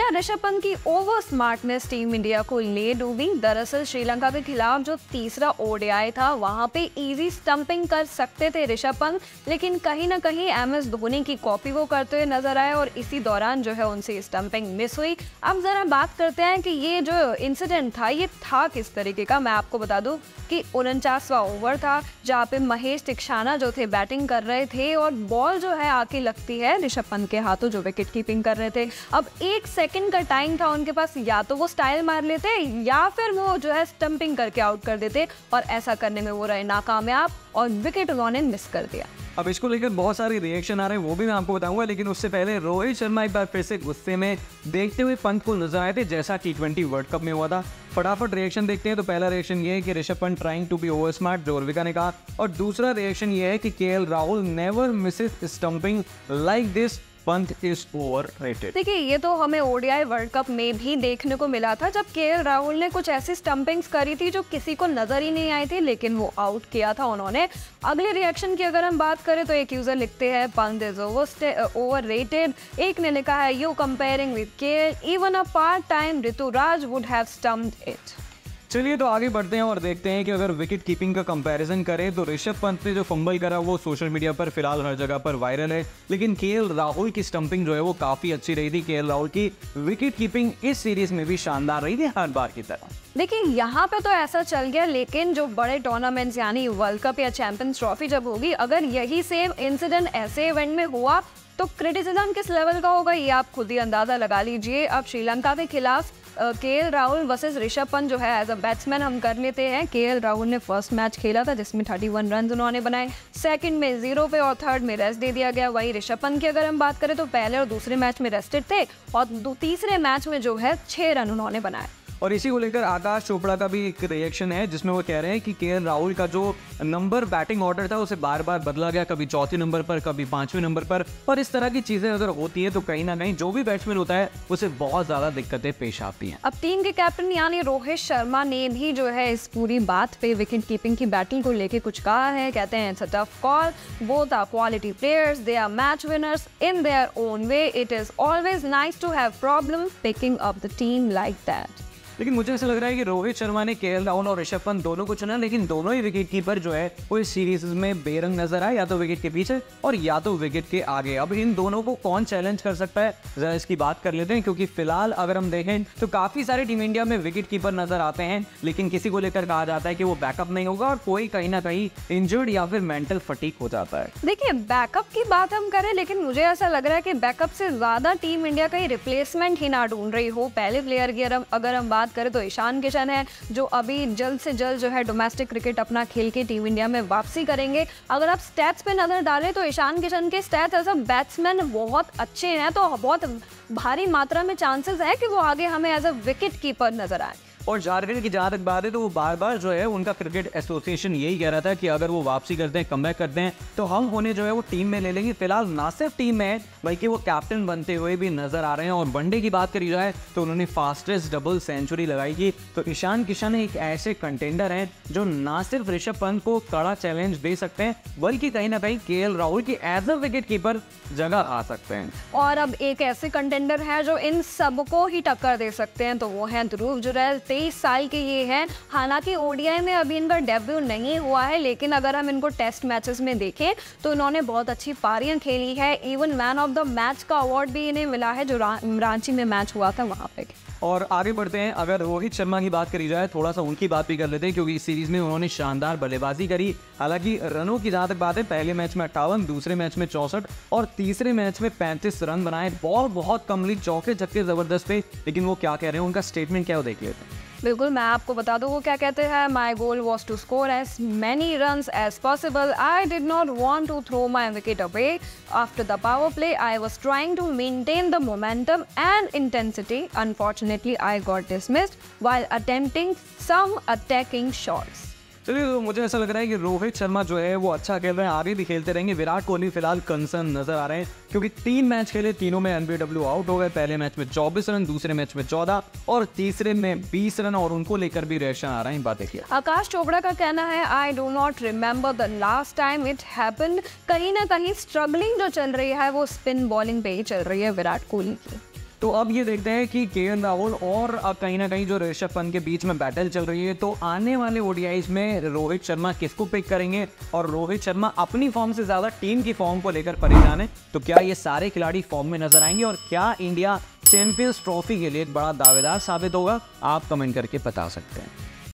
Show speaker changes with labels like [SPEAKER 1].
[SPEAKER 1] क्या ऋषभ पंत की over smartness team India को ले डूबी? दरअसल श्रीलंका के खिलाफ जो तीसरा ओडीआई था वहां पे इजी स्टंपिंग कर सकते थे ऋषभ पंत, लेकिन कहीं ना कहीं एमएस धोनी की कॉपी वो करते हुए नजर आए और इसी दौरान जो है उनसे स्टंपिंग मिस हुई। अब जरा बात करते हैं कि ये जो इंसिडेंट था ये था किस तरीके का। मैं आपको बता दूं कि 49वां ओवर था जहाँ पे महेश तीक्षाना जो थे बैटिंग कर रहे थे और बॉल जो है आके लगती है ऋषभ पंत के हाथों जो विकेट कीपिंग कर रहे थे। अब 1 सेकंड का टाइम था उनके पास, या तो वो स्टाइल मार लेते या फिर वो जो है स्टंपिंग करके आउट कर देते और ऐसा करने में वो रहे नाकामयाब और विकेट उन्होंने मिस कर दिया।
[SPEAKER 2] अब इसको लेकर बहुत सारे रिएक्शन आ रहे हैं, वो भी मैं आपको बताऊंगा, लेकिन उससे पहले रोहित शर्मा एक बार फिर से गुस्से में देखते हुए पंत को नजर आए थे जैसा T20 वर्ल्ड कप में हुआ था। फटाफट रिएक्शन देखते हैं। तो पहला रिएक्शन ये है कि Rishabh Pant trying to be over smart, जो उर्विका ने कहा, और दूसरा रिएक्शन ये है कि KL Rahul never Mrs stumping like this, Pant is overrated.
[SPEAKER 1] देखिए ये तो हमें ओडीआई वर्ल्ड कप में भी देखने को मिला था जब केएल राहुल ने कुछ ऐसी स्टंपिंग्स करी थी जो किसी को नजर ही नहीं आई थी, लेकिन वो आउट किया था उन्होंने। अगले रिएक्शन की अगर हम बात करें तो एक यूजर लिखते हैं पंत इज ओवररेटेड। एक ने लिखा है you comparing with KL, even a part time Ruturaj would have stumped it.
[SPEAKER 2] चलिए तो आगे बढ़ते हैं और देखते हैं कि अगर विकेट कीपिंग का कंपैरिजन करें तो ऋषभ पंत ने जो फंबल करा वो सोशल मीडिया पर फिलहाल हर जगह पर वायरल है, लेकिन केएल राहुल की स्टंपिंग जो है वो काफी अच्छी रही थी। केएल राहुल की विकेट कीपिंग इस सीरीज में भी शानदार रही थी हर बार की तरह।
[SPEAKER 1] देखिए यहाँ पे तो ऐसा चल गया, लेकिन जो बड़े टूर्नामेंट्स यानी वर्ल्ड कप या चैंपियंस ट्रॉफी जब होगी, अगर यही सेम इंसिडेंट ऐसे इवेंट में हुआ तो क्रिटिसिज्म किस लेवल का होगा ये आप खुद ही अंदाजा लगा लीजिए। अब श्रीलंका के खिलाफ केएल राहुल वर्सेस ऋषभ पंत जो है एज अ बैट्समैन हम कर लेते हैं। केएल राहुल ने फर्स्ट मैच खेला था जिसमें 31 रन उन्होंने बनाए, सेकंड में 0 पे और थर्ड में रेस्ट दे दिया गया। वही ऋषभ पंत की अगर हम बात करें तो पहले और दूसरे मैच में रेस्टेड थे और तीसरे मैच में जो है 6 रन उन्होंने बनाए।
[SPEAKER 2] और इसी को लेकर आकाश चोपड़ा का भी एक रिएक्शन है जिसमें वो कह रहे हैं कि केएल राहुल का जो नंबर बैटिंग ऑर्डर था उसे बार बार बदला गया, कभी चौथे नंबर पर कभी 5वें नंबर पर, और इस तरह की चीजें अगर होती है तो कहीं ना कहीं जो भी बैट्समैन होता है उसे बहुत ज्यादा दिक्कतें पेश आती हैं।
[SPEAKER 1] अब टीम के कैप्टन यानी रोहित शर्मा ने भी जो है इस पूरी बात पे विकेट कीपिंग की बैटिंग को लेके कुछ कहा है। कहते हैं it's a tough call, both are quality players, they are match winners in their own way, it is always nice to have problem picking up the team like that.
[SPEAKER 2] लेकिन मुझे ऐसा लग रहा है कि रोहित शर्मा ने केएल राहुल और ऋषभ पंत दोनों को चुना, लेकिन दोनों ही विकेट कीपर जो है वो इस सीरीज में बेरंग नजर आए, या तो विकेट के पीछे और या तो विकेट के आगे। अब इन दोनों को कौन चैलेंज कर सकता है जरा इसकी बात कर लेते हैं, क्योंकि फिलहाल अगर हम देखें तो काफी सारे टीम इंडिया में विकेट कीपर नजर आते हैं, लेकिन किसी को लेकर कहा जाता है कि वो बैकअप नहीं होगा और कोई कहीं ना कहीं इंजर्ड या फिर मेंटल फटीक हो जाता है।
[SPEAKER 1] देखिए बैकअप की बात हम करें, लेकिन मुझे ऐसा लग रहा है कि बैकअप से ज्यादा टीम इंडिया का रिप्लेसमेंट ही ना ढूंढ रही हो। पहले प्लेयर की अगर हम बात करें तो ईशान किशन है जो अभी जल्द से जल्द जो है डोमेस्टिक क्रिकेट अपना खेल के टीम इंडिया में वापसी करेंगे। अगर आप स्टैट्स पे नजर डालें तो ईशान किशन के स्टैट्स एज अ बैट्समैन बहुत अच्छे हैं, तो बहुत भारी मात्रा में चांसेस है कि वो आगे हमें एज अ विकेट कीपर नजर आए।
[SPEAKER 2] और झारखंड की जहाँ तक बात है तो वो बार बार जो है उनका क्रिकेट एसोसिएशन यही कह रहा था कि अगर वो वापसी करते हैं, कमबैक करते हैं, तो हम उन्हें जो है वो टीम में ले लेंगे। फिलहाल ना सिर्फ टीम में है बल्कि वो कैप्टन बनते हुए भी नजर आ रहे हैं। और वनडे की बात करी जाए तो उन्होंने फास्टेस्ट डबल सेंचुरी लगाई थी। तो ईशान किशन एक ऐसे कंटेंडर हैं जो ना सिर्फ ऋषभ पंत को कड़ा चैलेंज दे सकते हैं बल्कि कहीं ना कहीं केएल राहुल की एज अ विकेट कीपर जगह आ सकते हैं।
[SPEAKER 1] और अब एक ऐसे कंटेंडर है जो इन सबको ही टक्कर दे सकते हैं, तो वो हैं ध्रुव जुरैल। 23 साल के ये हैं, हालांकि ओडीआई में अभी इनका डेब्यू नहीं हुआ है, लेकिन अगर हम इनको टेस्ट मैचेस में देखें तो इन्होंने बहुत अच्छी पारियां खेली है। Even man of the match का अवार्ड भी इन्हें मिला है जो रांची में मैच हुआ था वहां पे।
[SPEAKER 2] और आगे बढ़ते हैं, अगर रोहित शर्मा की बात करी जाए थोड़ा सा उनकी बात भी कर लेते हैं, क्योंकि इस सीरीज में उन्होंने शानदार बल्लेबाजी करी। हालांकि रनों की जहां तक बात है, पहले मैच में 58, दूसरे मैच में 64 और तीसरे मैच में 35 रन बनाए। बॉल बहुत कम ली, चौके छक्के जबरदस्त थे, लेकिन वो क्या कह रहे हैं, उनका स्टेटमेंट क्या हो देख लेते हैं।
[SPEAKER 1] बिल्कुल मैं आपको बता दूं वो क्या कहते हैं। My goal was to score as many runs as possible, I did not want to throw my wicket away after the power play, I was trying to maintain the momentum and intensity, unfortunately I got dismissed while attempting some attacking shots.
[SPEAKER 2] चलिए तो मुझे ऐसा लग रहा है कि रोहित शर्मा जो है वो अच्छा खेल रहे हैं, आगे भी खेलते रहेंगे। विराट कोहली फिलहाल कंसर्न नजर आ रहे हैं क्योंकि 3 मैच खेले, तीनों में एनबीडब्ल्यू आउट हो गए। पहले मैच में 24 रन, दूसरे मैच में 14 और तीसरे में 20 रन, और उनको लेकर भी रिएक्शन आ रहा है। बात देखिए
[SPEAKER 1] आकाश चोपड़ा का कहना है I do not remember the last time it happened. कहीं ना कहीं स्ट्रगलिंग जो चल रही है वो स्पिन बॉलिंग पे ही चल रही है विराट कोहली की।
[SPEAKER 2] तो अब ये देखते हैं कि केएल राहुल और कहीं ना कहीं जो ऋषभ पंत के बीच में बैटल चल रही है, तो आने वाले ओडीआईज में रोहित शर्मा किसको पिक करेंगे और रोहित शर्मा अपनी फॉर्म से ज़्यादा टीम की फॉर्म को लेकर परेशान है। तो क्या ये सारे खिलाड़ी फॉर्म में नजर आएंगे और क्या इंडिया चैंपियंस ट्रॉफी के लिए एक बड़ा दावेदार साबित होगा? आप कमेंट करके बता सकते हैं।